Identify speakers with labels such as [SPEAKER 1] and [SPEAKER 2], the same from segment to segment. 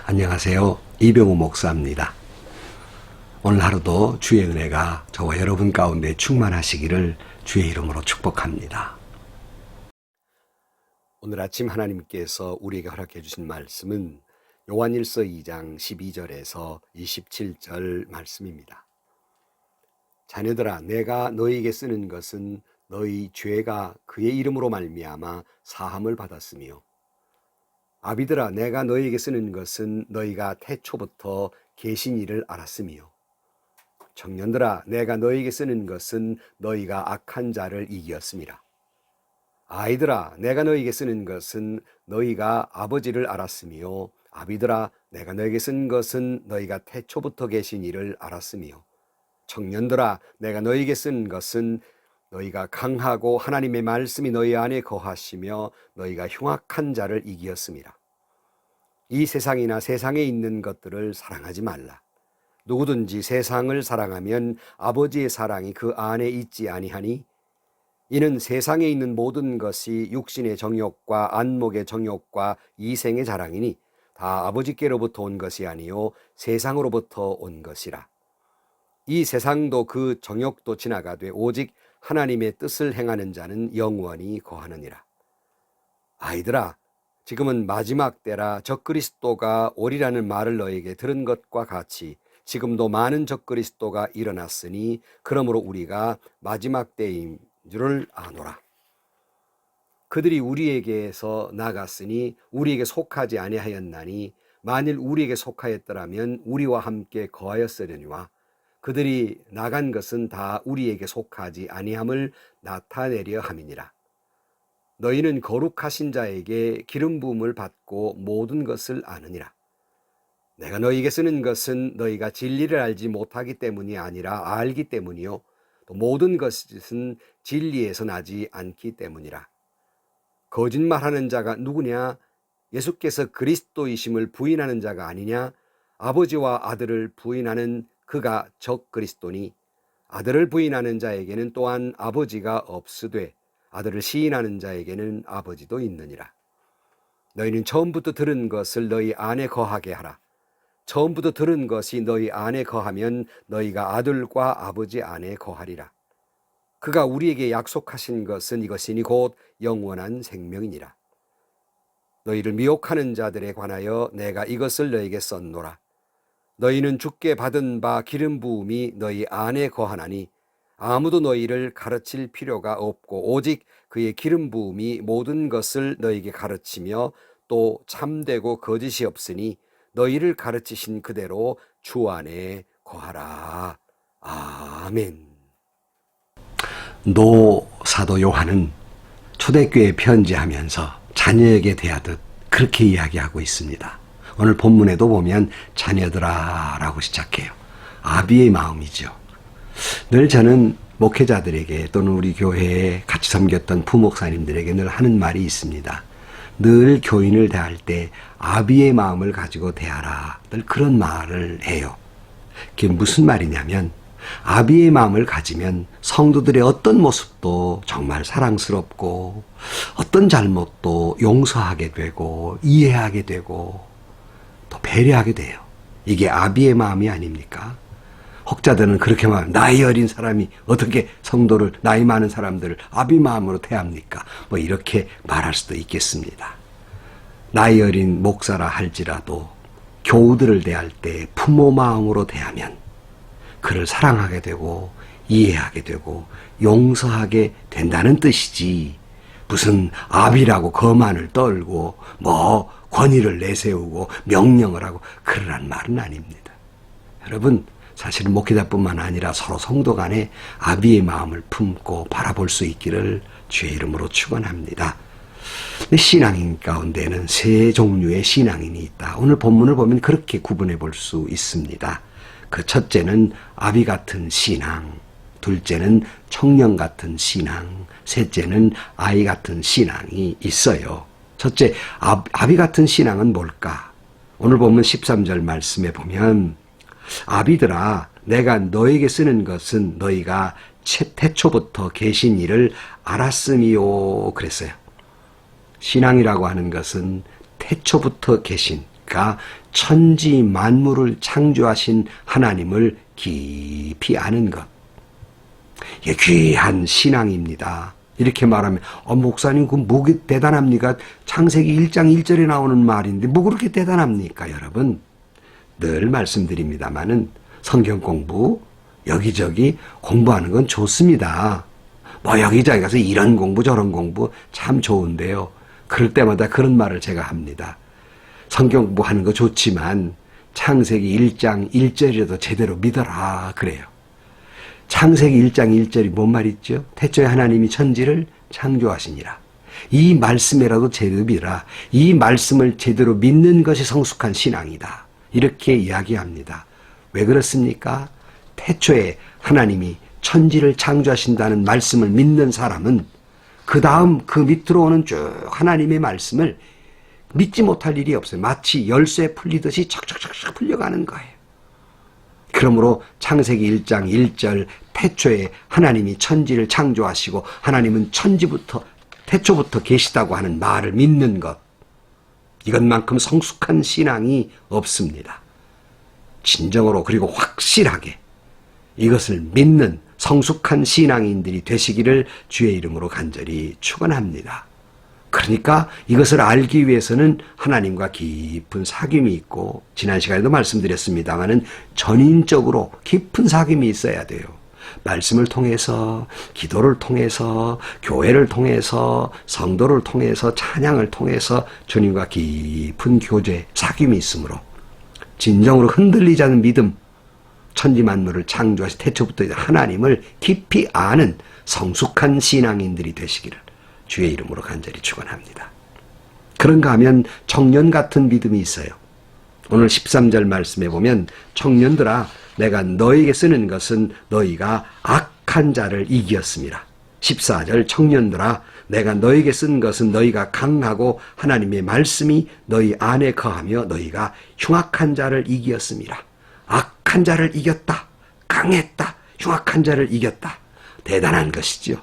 [SPEAKER 1] 안녕하세요. 이병우 목사입니다. 오늘 하루도 주의 은혜가 저와 여러분 가운데 충만하시기를 주의 이름으로 축복합니다. 오늘 아침 하나님께서 우리에게 허락해 주신 말씀은 요한일서 2장 12절에서 27절 말씀입니다. 자녀들아, 내가 너희에게 쓰는 것은 너희 죄가 그의 이름으로 말미암아 사함을 받았으며, 아비들아, 내가 너희에게 쓰는 것은 너희가 태초부터 계신 이를 알았으며, 청년들아, 내가 너희에게 쓰는 것은 너희가 악한 자를 이기었음이라. 아이들아, 내가 너희에게 쓰는 것은 너희가 아버지를 알았으며, 아비들아, 내가 너희에게 쓴 것은 너희가 태초부터 계신 이를 알았으며, 청년들아, 내가 너희에게 쓴 것은 너희가 강하고 하나님의 말씀이 너희 안에 거하시며 너희가 흉악한 자를 이기었음이라. 이 세상이나 세상에 있는 것들을 사랑하지 말라. 누구든지 세상을 사랑하면 아버지의 사랑이 그 안에 있지 아니하니, 이는 세상에 있는 모든 것이 육신의 정욕과 안목의 정욕과 이생의 자랑이니 다 아버지께로부터 온 것이 아니요 세상으로부터 온 것이라. 이 세상도 그 정욕도 지나가되 오직 하나님의 뜻을 행하는 자는 영원히 거하느니라. 아이들아, 지금은 마지막 때라. 적그리스도가 오리라는 말을 너에게 들은 것과 같이 지금도 많은 적그리스도가 일어났으니 그러므로 우리가 마지막 때인 줄을 아노라. 그들이 우리에게서 나갔으니 우리에게 속하지 아니하였나니 만일 우리에게 속하였더라면 우리와 함께 거하였으려니와 그들이 나간 것은 다 우리에게 속하지 아니함을 나타내려 함이니라. 너희는 거룩하신 자에게 기름 부음을 받고 모든 것을 아느니라. 내가 너희에게 쓰는 것은 너희가 진리를 알지 못하기 때문이 아니라 알기 때문이요 또 모든 것은 진리에서 나지 않기 때문이라. 거짓말하는 자가 누구냐? 예수께서 그리스도이심을 부인하는 자가 아니냐? 아버지와 아들을 부인하는 그가 적그리스도니, 아들을 부인하는 자에게는 또한 아버지가 없으되 아들을 시인하는 자에게는 아버지도 있느니라. 너희는 처음부터 들은 것을 너희 안에 거하게 하라. 처음부터 들은 것이 너희 안에 거하면 너희가 아들과 아버지 안에 거하리라. 그가 우리에게 약속하신 것은 이것이니 곧 영원한 생명이니라. 너희를 미혹하는 자들에 관하여 내가 이것을 너희에게 썼노라. 너희는 주께 받은 바 기름 부음이 너희 안에 거하나니 아무도 너희를 가르칠 필요가 없고 오직 그의 기름 부음이 모든 것을 너희에게 가르치며 또 참되고 거짓이 없으니 너희를 가르치신 그대로 주 안에 거하라. 아멘. 노 사도 요한은 초대교회에 편지하면서 자녀에게 대하듯 그렇게 이야기하고 있습니다. 오늘 본문에도 보면 자녀들아 라고 시작해요. 아비의 마음이죠. 늘 저는 목회자들에게 또는 우리 교회에 같이 섬겼던 부목사님들에게 늘 하는 말이 있습니다. 늘 교인을 대할 때 아비의 마음을 가지고 대하라. 늘 그런 말을 해요. 그게 무슨 말이냐면 아비의 마음을 가지면 성도들의 어떤 모습도 정말 사랑스럽고 어떤 잘못도 용서하게 되고 이해하게 되고 또 배려하게 돼요. 이게 아비의 마음이 아닙니까? 혹자들은 그렇게 말하면 나이 어린 사람이 어떻게 성도를 나이 많은 사람들을 아비 마음으로 대합니까? 뭐 이렇게 말할 수도 있겠습니다. 나이 어린 목사라 할지라도 교우들을 대할 때 부모 마음으로 대하면 그를 사랑하게 되고 이해하게 되고 용서하게 된다는 뜻이지, 무슨 아비라고 거만을 떨고 뭐 권위를 내세우고 명령을 하고 그러란 말은 아닙니다. 여러분, 사실 목회자뿐만 아니라 서로 성도 간에 아비의 마음을 품고 바라볼 수 있기를 주의 이름으로 축원합니다. 신앙인 가운데는 세 종류의 신앙인이 있다. 오늘 본문을 보면 그렇게 구분해 볼 수 있습니다. 그 첫째는 아비 같은 신앙, 둘째는 청년 같은 신앙, 셋째는 아이 같은 신앙이 있어요. 첫째, 아비 같은 신앙은 뭘까? 오늘 보면 13절 말씀에 보면 아비들아, 내가 너에게 쓰는 것은 너희가 태초부터 계신 이를 알았음이요 그랬어요. 신앙이라고 하는 것은 태초부터 계신 그러니까 천지 만물을 창조하신 하나님을 깊이 아는 것. 이게 귀한 신앙입니다. 이렇게 말하면 목사님 그 뭐가 대단합니까? 창세기 1장 1절에 나오는 말인데 뭐 그렇게 대단합니까? 여러분 늘 말씀드립니다마는 성경 공부 여기저기 공부하는 건 좋습니다. 뭐 여기저기 가서 이런 공부 저런 공부 참 좋은데요. 그럴 때마다 그런 말을 제가 합니다. 성경 공부하는 거 좋지만 창세기 1장 1절이라도 제대로 믿어라 그래요. 창세기 1장 1절이 뭔 말이죠? 태초에 하나님이 천지를 창조하시니라. 이 말씀이라도 제대로 믿어라. 이 말씀을 제대로 믿는 것이 성숙한 신앙이다. 이렇게 이야기합니다. 왜 그렇습니까? 태초에 하나님이 천지를 창조하신다는 말씀을 믿는 사람은 그 다음 그 밑으로 오는 쭉 하나님의 말씀을 믿지 못할 일이 없어요. 마치 열쇠 풀리듯이 척척척척 풀려가는 거예요. 그러므로 창세기 1장 1절 태초에 하나님이 천지를 창조하시고 하나님은 태초부터 계시다고 하는 말을 믿는 것, 이것만큼 성숙한 신앙이 없습니다. 진정으로 그리고 확실하게 이것을 믿는 성숙한 신앙인들이 되시기를 주의 이름으로 간절히 축원합니다. 그러니까 이것을 알기 위해서는 하나님과 깊은 사귐이 있고, 지난 시간에도 말씀드렸습니다마는 전인적으로 깊은 사귐이 있어야 돼요. 말씀을 통해서, 기도를 통해서, 교회를 통해서, 성도를 통해서, 찬양을 통해서 주님과 깊은 교제, 사귐이 있으므로 진정으로 흔들리지 않는 믿음, 천지만물을 창조하신 태초부터 하나님을 깊이 아는 성숙한 신앙인들이 되시기를 주의 이름으로 간절히 축원합니다. 그런가 하면 청년 같은 믿음이 있어요. 오늘 13절 말씀에 보면 청년들아 내가 너에게 쓰는 것은 너희가 악한 자를 이기었습니다. 14절 청년들아 내가 너에게 쓴 것은 너희가 강하고 하나님의 말씀이 너희 안에 거하며 너희가 흉악한 자를 이기었습니다. 악한 자를 이겼다. 강했다. 흉악한 자를 이겼다. 대단한 것이죠.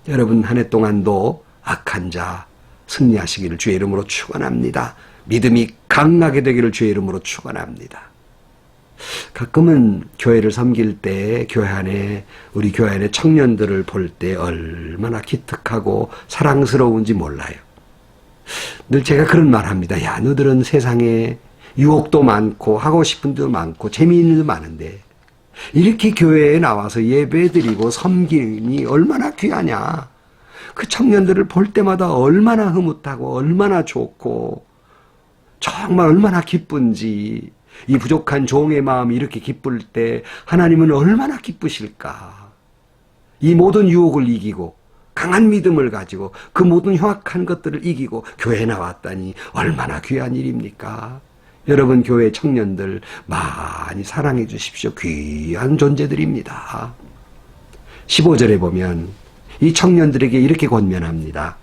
[SPEAKER 1] 여러분 한 해 동안도 악한 자 승리하시기를 주의 이름으로 축원합니다. 믿음이 강하게 되기를 주의 이름으로 축원합니다. 가끔은 교회를 섬길 때 우리 교회 안에 청년들을 볼 때 얼마나 기특하고 사랑스러운지 몰라요. 늘 제가 그런 말 합니다. 야, 너들은 세상에 유혹도 많고 하고 싶은 데도 많고 재미있는 데도 많은데 이렇게 교회에 나와서 예배드리고 섬김이 얼마나 귀하냐. 그 청년들을 볼 때마다 얼마나 흐뭇하고 얼마나 좋고 정말 얼마나 기쁜지, 이 부족한 종의 마음이 이렇게 기쁠 때 하나님은 얼마나 기쁘실까. 이 모든 유혹을 이기고 강한 믿음을 가지고 그 모든 흉악한 것들을 이기고 교회에 나왔다니 얼마나 귀한 일입니까? 여러분 교회 청년들 많이 사랑해 주십시오. 귀한 존재들입니다. 15절에 보면 이 청년들에게 이렇게 권면합니다.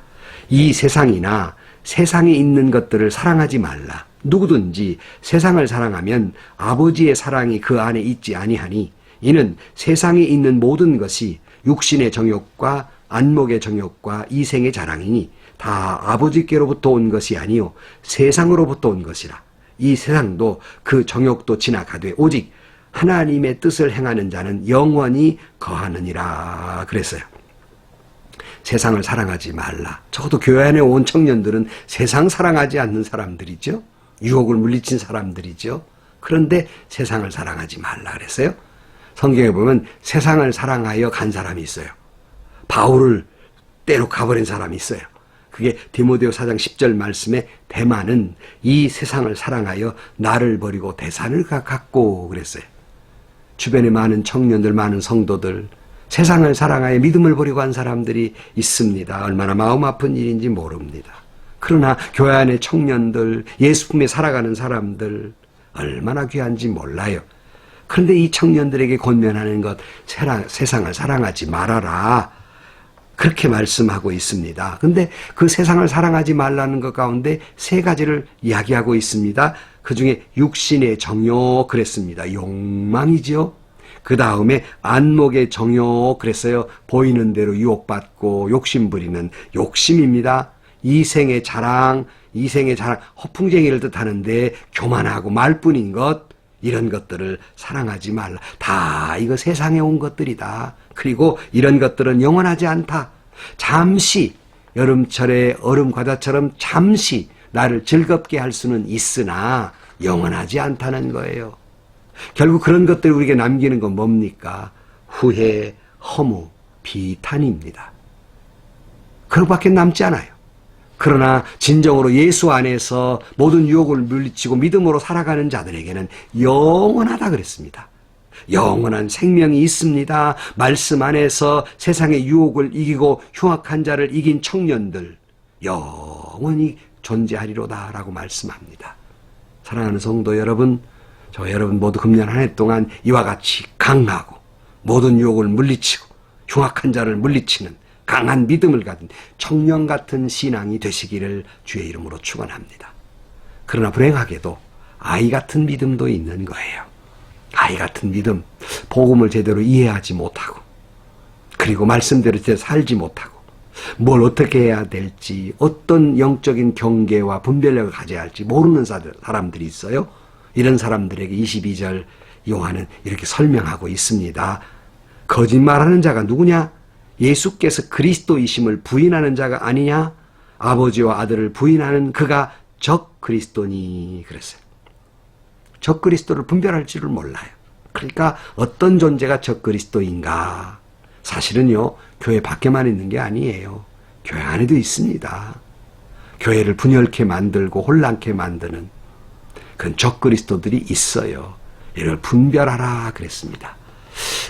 [SPEAKER 1] 이 세상이나 세상에 있는 것들을 사랑하지 말라. 누구든지 세상을 사랑하면 아버지의 사랑이 그 안에 있지 아니하니 이는 세상에 있는 모든 것이 육신의 정욕과 안목의 정욕과 이생의 자랑이니 다 아버지께로부터 온 것이 아니요 세상으로부터 온 것이라. 이 세상도 그 정욕도 지나가되 오직 하나님의 뜻을 행하는 자는 영원히 거하느니라 그랬어요. 세상을 사랑하지 말라. 적어도 교회 안에 온 청년들은 세상 사랑하지 않는 사람들이죠. 유혹을 물리친 사람들이죠. 그런데 세상을 사랑하지 말라 그랬어요. 성경에 보면 세상을 사랑하여 간 사람이 있어요. 바울을 때로 가버린 사람이 있어요. 그게 디모데오 4장 10절 말씀에 대만은 이 세상을 사랑하여 나를 버리고 대산을 갖고 그랬어요. 주변에 많은 청년들, 많은 성도들, 세상을 사랑하여 믿음을 버리고 간 사람들이 있습니다. 얼마나 마음 아픈 일인지 모릅니다. 그러나 교회 안에 청년들, 예수 품에 살아가는 사람들 얼마나 귀한지 몰라요. 그런데 이 청년들에게 권면하는 것, 세상을 사랑하지 말아라. 그렇게 말씀하고 있습니다. 근데 그 세상을 사랑하지 말라는 것 가운데 세 가지를 이야기하고 있습니다. 그 중에 육신의 정욕 그랬습니다. 욕망이죠. 그 다음에 안목의 정욕 그랬어요. 보이는 대로 유혹받고 욕심 부리는 욕심입니다. 이생의 자랑, 이생의 자랑, 허풍쟁이를 뜻하는데 교만하고 말뿐인 것, 이런 것들을 사랑하지 말라. 다 이거 세상에 온 것들이다. 그리고 이런 것들은 영원하지 않다. 잠시 여름철에 얼음 과자처럼 잠시 나를 즐겁게 할 수는 있으나 영원하지 않다는 거예요. 결국 그런 것들을 우리에게 남기는 건 뭡니까? 후회, 허무, 비탄입니다. 그것밖에 남지 않아요. 그러나 진정으로 예수 안에서 모든 유혹을 물리치고 믿음으로 살아가는 자들에게는 영원하다 그랬습니다. 영원한 생명이 있습니다. 말씀 안에서 세상의 유혹을 이기고 흉악한 자를 이긴 청년들 영원히 존재하리로다 라고 말씀합니다. 사랑하는 성도 여러분, 저 여러분 모두 금년 한 해 동안 이와 같이 강하고 모든 유혹을 물리치고 흉악한 자를 물리치는 강한 믿음을 가진 청년 같은 신앙이 되시기를 주의 이름으로 축원합니다. 그러나 불행하게도 아이 같은 믿음도 있는 거예요. 아이 같은 믿음, 복음을 제대로 이해하지 못하고 그리고 말씀대로 제대로 살지 못하고 뭘 어떻게 해야 될지 어떤 영적인 경계와 분별력을 가져야 할지 모르는 사람들이 있어요. 이런 사람들에게 22절 요한은 이렇게 설명하고 있습니다. 거짓말하는 자가 누구냐? 예수께서 그리스도이심을 부인하는 자가 아니냐? 아버지와 아들을 부인하는 그가 적 그리스도니 그랬어요. 적 그리스도를 분별할 줄을 몰라요. 그러니까 어떤 존재가 적 그리스도인가? 사실은요, 교회 밖에만 있는 게 아니에요. 교회 안에도 있습니다. 교회를 분열케 만들고 혼란케 만드는 그런 적 그리스도들이 있어요. 이걸 분별하라 그랬습니다.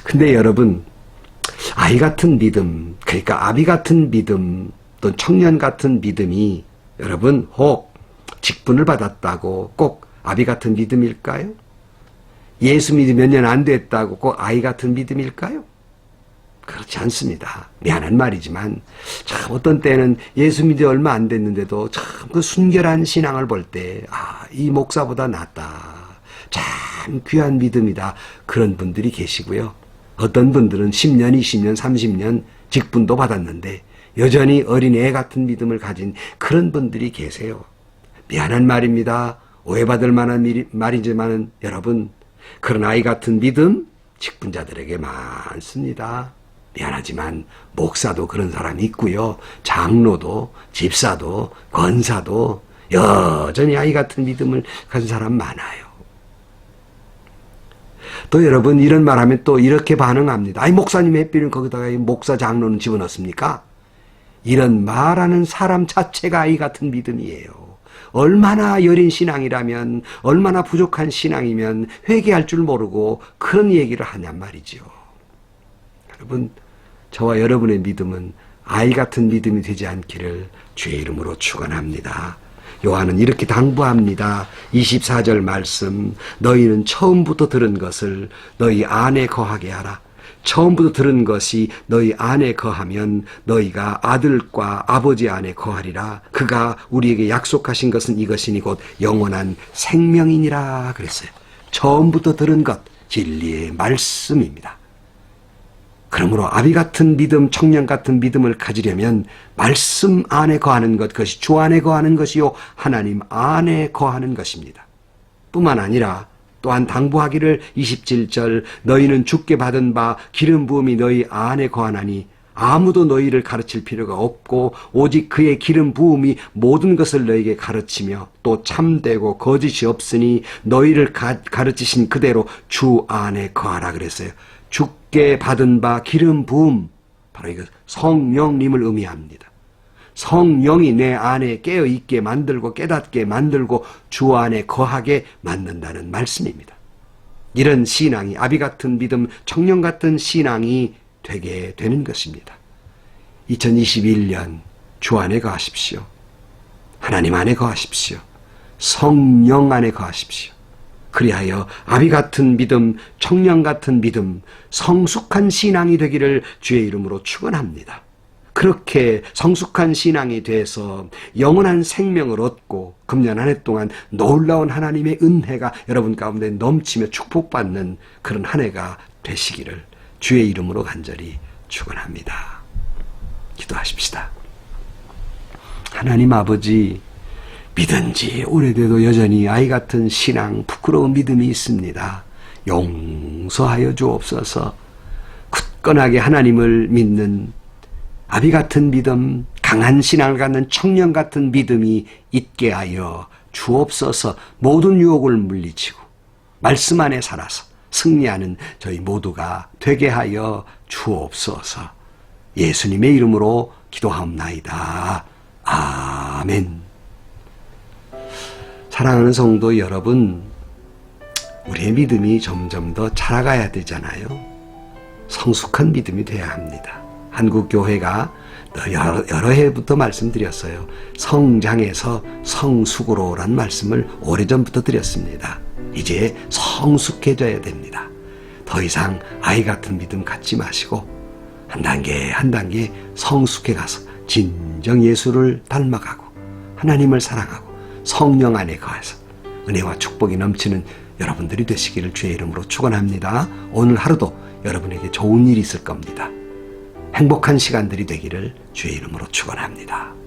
[SPEAKER 1] 근데 여러분, 아이 같은 믿음, 그러니까 아비 같은 믿음, 또 청년 같은 믿음이 여러분 혹 직분을 받았다고 꼭 아비 같은 믿음일까요? 예수 믿음 몇 년 안 됐다고 꼭 아이 같은 믿음일까요? 그렇지 않습니다. 미안한 말이지만 참 어떤 때는 예수 믿음 얼마 안 됐는데도 참 그 순결한 신앙을 볼 때 이 목사보다 낫다. 참 귀한 믿음이다. 그런 분들이 계시고요. 어떤 분들은 10년, 20년, 30년 직분도 받았는데 여전히 어린애 같은 믿음을 가진 그런 분들이 계세요. 미안한 말입니다. 오해받을 만한 말이지만 여러분, 그런 아이 같은 믿음 직분자들에게 많습니다. 미안하지만 목사도 그런 사람이 있고요. 장로도, 집사도, 권사도 여전히 아이 같은 믿음을 가진 사람 많아요. 또 여러분 이런 말하면 또 이렇게 반응합니다. 아이 목사님 햇빛은 거기다가 목사 장로는 집어넣습니까? 이런 말하는 사람 자체가 아이 같은 믿음이에요. 얼마나 여린 신앙이라면 얼마나 부족한 신앙이면 회개할 줄 모르고 그런 얘기를 하냔 말이죠. 여러분 저와 여러분의 믿음은 아이 같은 믿음이 되지 않기를 주의 이름으로 축원합니다. 요한은 이렇게 당부합니다. 24절 말씀, 너희는 처음부터 들은 것을 너희 안에 거하게 하라. 처음부터 들은 것이 너희 안에 거하면 너희가 아들과 아버지 안에 거하리라. 그가 우리에게 약속하신 것은 이것이니 곧 영원한 생명이니라 그랬어요. 처음부터 들은 것, 진리의 말씀입니다. 그러므로 아비 같은 믿음, 청년 같은 믿음을 가지려면 말씀 안에 거하는 것, 그것이 주 안에 거하는 것이요 하나님 안에 거하는 것입니다. 뿐만 아니라 또한 당부하기를 27절 너희는 주께 받은 바 기름 부음이 너희 안에 거하나니 아무도 너희를 가르칠 필요가 없고 오직 그의 기름 부음이 모든 것을 너희에게 가르치며 또 참되고 거짓이 없으니 너희를 가르치신 그대로 주 안에 거하라 그랬어요. 주께 받은 바 기름 부음, 바로 이거 성령님을 의미합니다. 성령이 내 안에 깨어있게 만들고 깨닫게 만들고 주 안에 거하게 만든다는 말씀입니다. 이런 신앙이 아비 같은 믿음, 청년 같은 신앙이 되게 되는 것입니다. 2021년 주 안에 거하십시오. 하나님 안에 거하십시오. 성령 안에 거하십시오. 그리하여 아비 같은 믿음, 청년 같은 믿음, 성숙한 신앙이 되기를 주의 이름으로 축원합니다. 그렇게 성숙한 신앙이 돼서 영원한 생명을 얻고 금년 한 해 동안 놀라운 하나님의 은혜가 여러분 가운데 넘치며 축복받는 그런 한 해가 되시기를 주의 이름으로 간절히 축원합니다. 기도하십시다. 하나님 아버지, 믿은 지 오래돼도 여전히 아이 같은 신앙, 부끄러운 믿음이 있습니다. 용서하여 주옵소서. 굳건하게 하나님을 믿는 아비 같은 믿음, 강한 신앙을 갖는 청년 같은 믿음이 있게 하여 주옵소서. 모든 유혹을 물리치고 말씀 안에 살아서 승리하는 저희 모두가 되게 하여 주옵소서. 예수님의 이름으로 기도하옵나이다. 아멘. 사랑하는 성도 여러분, 우리의 믿음이 점점 더 자라가야 되잖아요. 성숙한 믿음이 돼야 합니다. 한국교회가 여러 해부터 말씀드렸어요. 성장에서 성숙으로라는 말씀을 오래전부터 드렸습니다. 이제 성숙해져야 됩니다. 더 이상 아이 같은 믿음 갖지 마시고 한 단계 한 단계 성숙해 가서 진정 예수를 닮아가고 하나님을 사랑하고 성령 안에 거해서 은혜와 축복이 넘치는 여러분들이 되시기를 주의 이름으로 축원합니다. 오늘 하루도 여러분에게 좋은 일이 있을 겁니다. 행복한 시간들이 되기를 주의 이름으로 축원합니다.